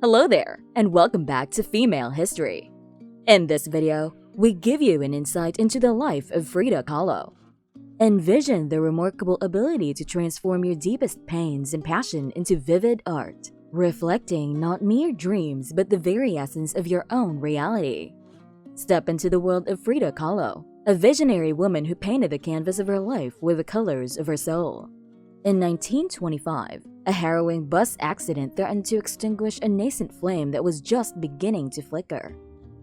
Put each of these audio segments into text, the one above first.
Hello there, and welcome back to Female History. In this video, we give you an insight into the life of Frida Kahlo. Envision the remarkable ability to transform your deepest pains and passion into vivid art, reflecting not mere dreams but the very essence of your own reality. Step into the world of Frida Kahlo, a visionary woman who painted the canvas of her life with the colors of her soul. In 1925, a harrowing bus accident threatened to extinguish a nascent flame that was just beginning to flicker.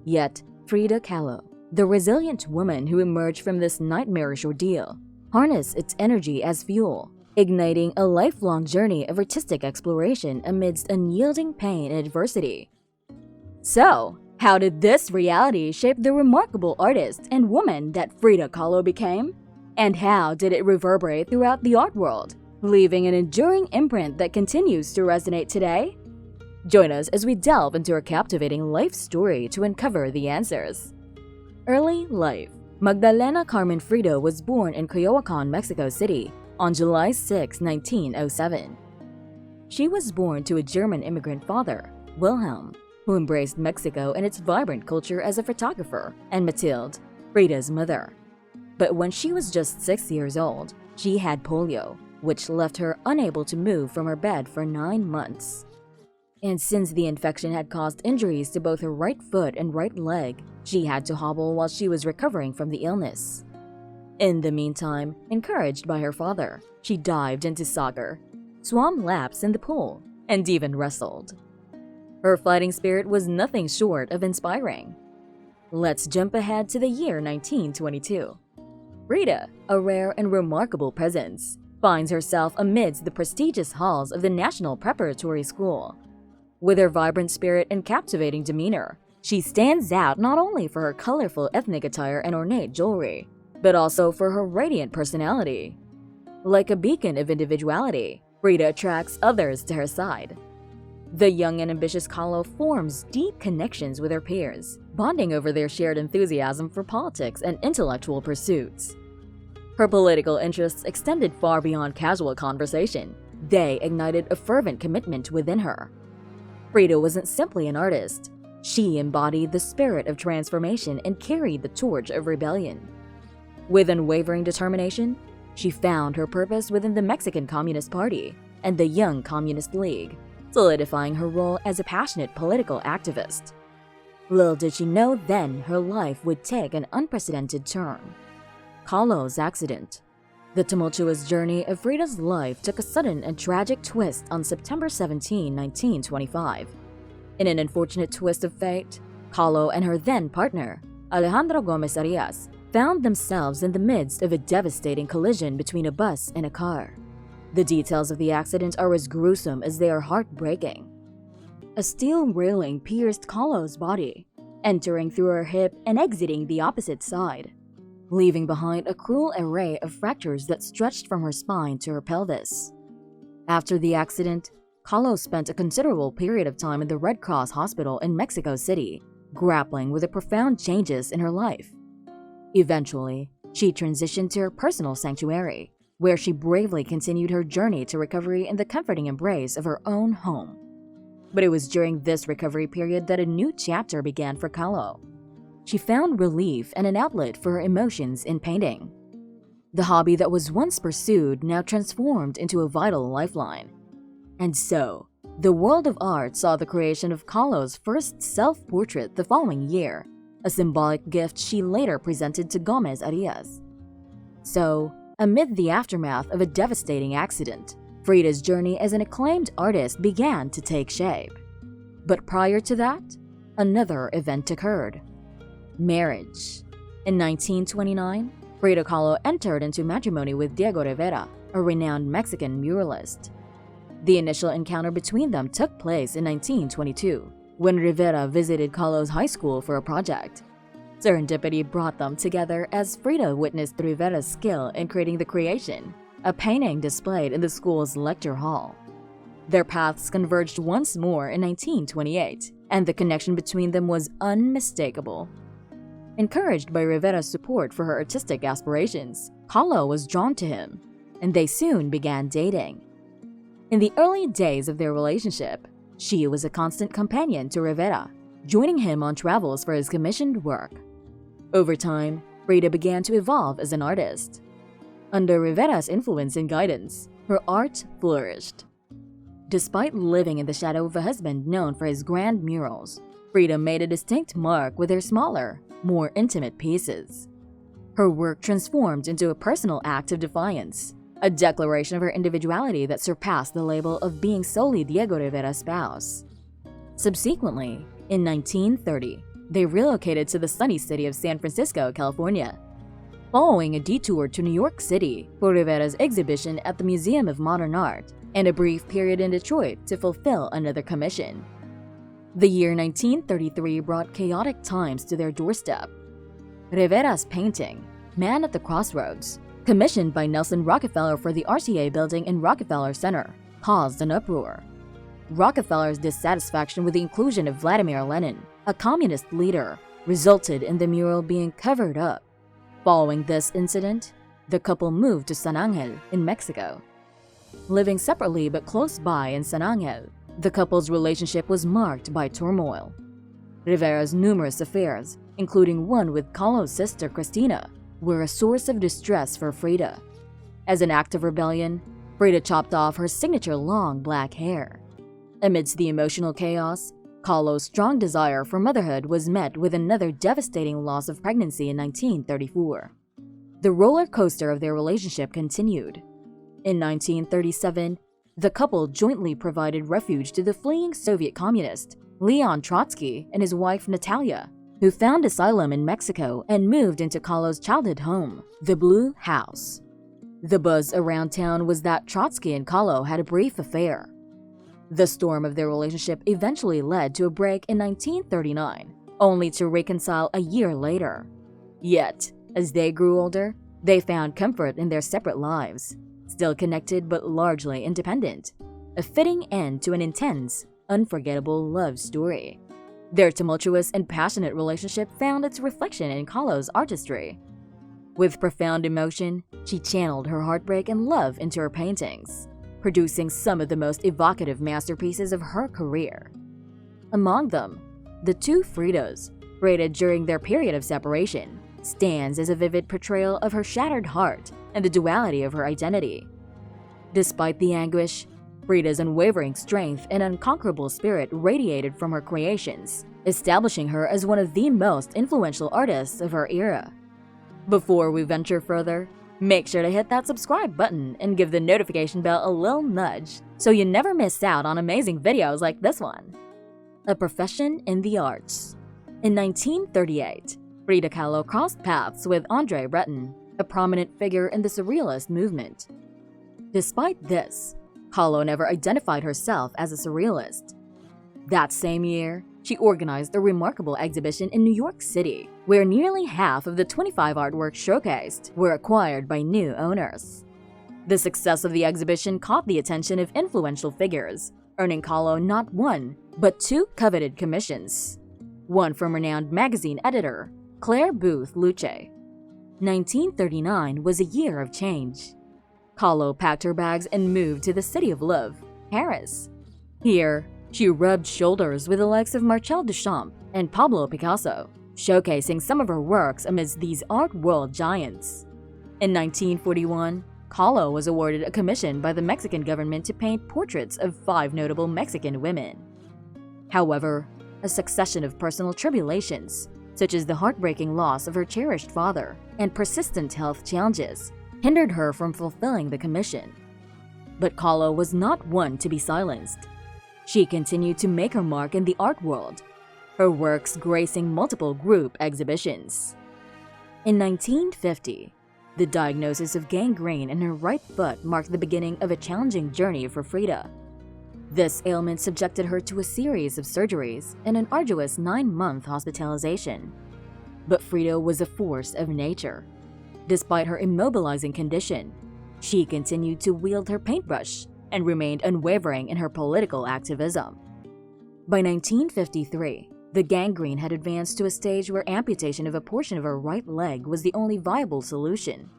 Yet, Frida Kahlo, the resilient woman who emerged from this nightmarish ordeal, harnessed its energy as fuel, igniting a lifelong journey of artistic exploration amidst unyielding pain and adversity. So, how did this reality shape the remarkable artist and woman that Frida Kahlo became? And how did it reverberate throughout the art world, leaving an enduring imprint that continues to resonate today? Join us as we delve into her captivating life story to uncover the answers. Early life. Magdalena Carmen Frida was born in Coyoacan, Mexico City on July 6, 1907. She was born to a German immigrant father, Wilhelm, who embraced Mexico and its vibrant culture as a photographer, and Mathilde, Frida's mother. But when she was just 6 years old, she had polio, which left her unable to move from her bed for 9 months. And since the infection had caused injuries to both her right foot and right leg, she had to hobble while she was recovering from the illness. In the meantime, encouraged by her father, she dived into soccer, swam laps in the pool, and even wrestled. Her fighting spirit was nothing short of inspiring. Let's jump ahead to the year 1922. Frida, a rare and remarkable presence, finds herself amidst the prestigious halls of the National Preparatory School. With her vibrant spirit and captivating demeanor, she stands out not only for her colorful ethnic attire and ornate jewelry, but also for her radiant personality. Like a beacon of individuality, Frida attracts others to her side. The young and ambitious Kahlo forms deep connections with her peers, bonding over their shared enthusiasm for politics and intellectual pursuits. Her political interests extended far beyond casual conversation. They ignited a fervent commitment within her. Frida wasn't simply an artist. She embodied the spirit of transformation and carried the torch of rebellion. With unwavering determination, she found her purpose within the Mexican Communist Party and the Young Communist League, solidifying her role as a passionate political activist. Little did she know then her life would take an unprecedented turn. Kahlo's accident. The tumultuous journey of Frida's life took a sudden and tragic twist on September 17, 1925. In an unfortunate twist of fate, Kahlo and her then partner, Alejandro Gomez Arias, found themselves in the midst of a devastating collision between a bus and a car. The details of the accident are as gruesome as they are heartbreaking. A steel railing pierced Kahlo's body, entering through her hip and exiting the opposite side, leaving behind a cruel array of fractures that stretched from her spine to her pelvis. After the accident, Kahlo spent a considerable period of time in the Red Cross hospital in Mexico City, grappling with the profound changes in her life. Eventually, she transitioned to her personal sanctuary, where she bravely continued her journey to recovery in the comforting embrace of her own home. But it was during this recovery period that a new chapter began for Kahlo. She found relief and an outlet for her emotions in painting. The hobby that was once pursued now transformed into a vital lifeline. And so, the world of art saw the creation of Kahlo's first self-portrait the following year, a symbolic gift she later presented to Gomez Arias. So, amid the aftermath of a devastating accident, Frida's journey as an acclaimed artist began to take shape. But prior to that, another event occurred. Marriage. In 1929, Frida Kahlo entered into matrimony with Diego Rivera, a renowned Mexican muralist. The initial encounter between them took place in 1922, when Rivera visited Kahlo's high school for a project. Serendipity brought them together as Frida witnessed Rivera's skill in creating the creation, a painting displayed in the school's lecture hall. Their paths converged once more in 1928, and the connection between them was unmistakable. Encouraged by Rivera's support for her artistic aspirations, Kahlo was drawn to him, and they soon began dating. In the early days of their relationship, She was a constant companion to Rivera, joining him on travels for his commissioned work. Over time, Frida began to evolve as an artist. Under Rivera's influence and guidance, her art flourished. Despite living in the shadow of a husband known for his grand murals, Frida made a distinct mark with her smaller, more intimate pieces. Her work transformed into a personal act of defiance, a declaration of her individuality that surpassed the label of being solely Diego Rivera's spouse. Subsequently, in 1930, they relocated to the sunny city of San Francisco, California. Following a detour to New York City for Rivera's exhibition at the Museum of Modern Art and a brief period in Detroit to fulfill another commission. The year 1933 brought chaotic times to their doorstep. Rivera's painting, Man at the Crossroads, commissioned by Nelson Rockefeller for the RCA building in Rockefeller Center, caused an uproar. Rockefeller's dissatisfaction with the inclusion of Vladimir Lenin, a communist leader, resulted in the mural being covered up. Following this incident, the couple moved to San Angel in Mexico. Living separately but close by in San Angel, the couple's relationship was marked by turmoil. Rivera's numerous affairs, including one with Kahlo's sister Cristina, were a source of distress for Frida. As an act of rebellion, Frida chopped off her signature long black hair. Amidst the emotional chaos, Kahlo's strong desire for motherhood was met with another devastating loss of pregnancy in 1934. The roller coaster of their relationship continued. In 1937, the couple jointly provided refuge to the fleeing Soviet communist Leon Trotsky and his wife Natalia, who found asylum in Mexico and moved into Kahlo's childhood home, the Blue House. The buzz around town was that Trotsky and Kahlo had a brief affair. The storm of their relationship eventually led to a break in 1939, only to reconcile a year later. Yet, as they grew older, they found comfort in their separate lives, still connected but largely independent, a fitting end to an intense, unforgettable love story. Their tumultuous and passionate relationship found its reflection in Kahlo's artistry. With profound emotion, she channeled her heartbreak and love into her paintings, producing some of the most evocative masterpieces of her career. Among them, the two Fridas, created during their period of separation, stands as a vivid portrayal of her shattered heart and the duality of her identity. Despite the anguish, Frida's unwavering strength and unconquerable spirit radiated from her creations, establishing her as one of the most influential artists of her era. Before we venture further, make sure to hit that subscribe button and give the notification bell a little nudge so you never miss out on amazing videos like this one. A profession in the arts. In 1938, Frida Kahlo crossed paths with André Breton, a prominent figure in the Surrealist movement. Despite this, Kahlo never identified herself as a Surrealist. That same year, she organized a remarkable exhibition in New York City, where nearly half of the 25 artworks showcased were acquired by new owners. The success of the exhibition caught the attention of influential figures, earning Kahlo not one, but two coveted commissions. One from renowned magazine editor Claire Booth Luce. 1939 was a year of change. Kahlo packed her bags and moved to the city of love, Paris. Here, she rubbed shoulders with the likes of Marcel Duchamp and Pablo Picasso, showcasing some of her works amidst these art world giants. In 1941, Kahlo was awarded a commission by the Mexican government to paint portraits of 5 notable Mexican women. However, a succession of personal tribulations, such as the heartbreaking loss of her cherished father and persistent health challenges, hindered her from fulfilling the commission. But Kahlo was not one to be silenced. She continued to make her mark in the art world, her works gracing multiple group exhibitions. In 1950, the diagnosis of gangrene in her right foot marked the beginning of a challenging journey for Frida. This ailment subjected her to a series of surgeries and an arduous 9-month hospitalization. But Frida was a force of nature. Despite her immobilizing condition, she continued to wield her paintbrush and remained unwavering in her political activism. By 1953, the gangrene had advanced to a stage where amputation of a portion of her right leg was the only viable solution.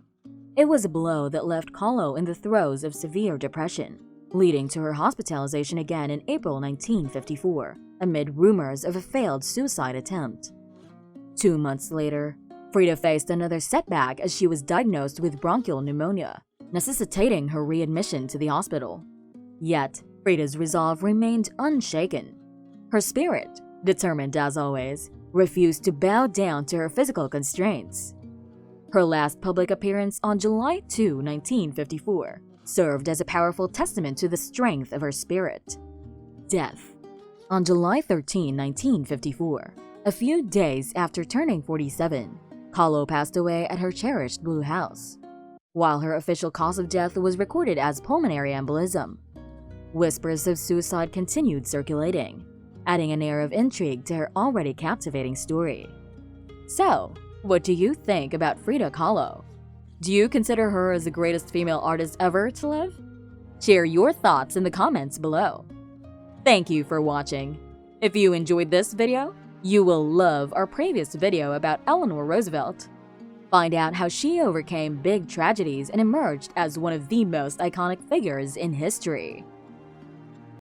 It was a blow that left Kahlo in the throes of severe depression. leading to her hospitalization again in April 1954, amid rumors of a failed suicide attempt. 2 months later, Frida faced another setback as she was diagnosed with bronchial pneumonia, necessitating her readmission to the hospital. Yet, Frida's resolve remained unshaken. Her spirit, determined as always, refused to bow down to her physical constraints. Her last public appearance on July 2, 1954, served as a powerful testament to the strength of her spirit. Death. On July 13, 1954, a few days after turning 47, Kahlo passed away at her cherished Blue House. While her official cause of death was recorded as pulmonary embolism, whispers of suicide continued circulating, adding an air of intrigue to her already captivating story. So, what do you think about Frida Kahlo? Do you consider her as the greatest female artist ever to live? Share your thoughts in the comments below. Thank you for watching. If you enjoyed this video, you will love our previous video about Eleanor Roosevelt. Find out how she overcame big tragedies and emerged as one of the most iconic figures in history.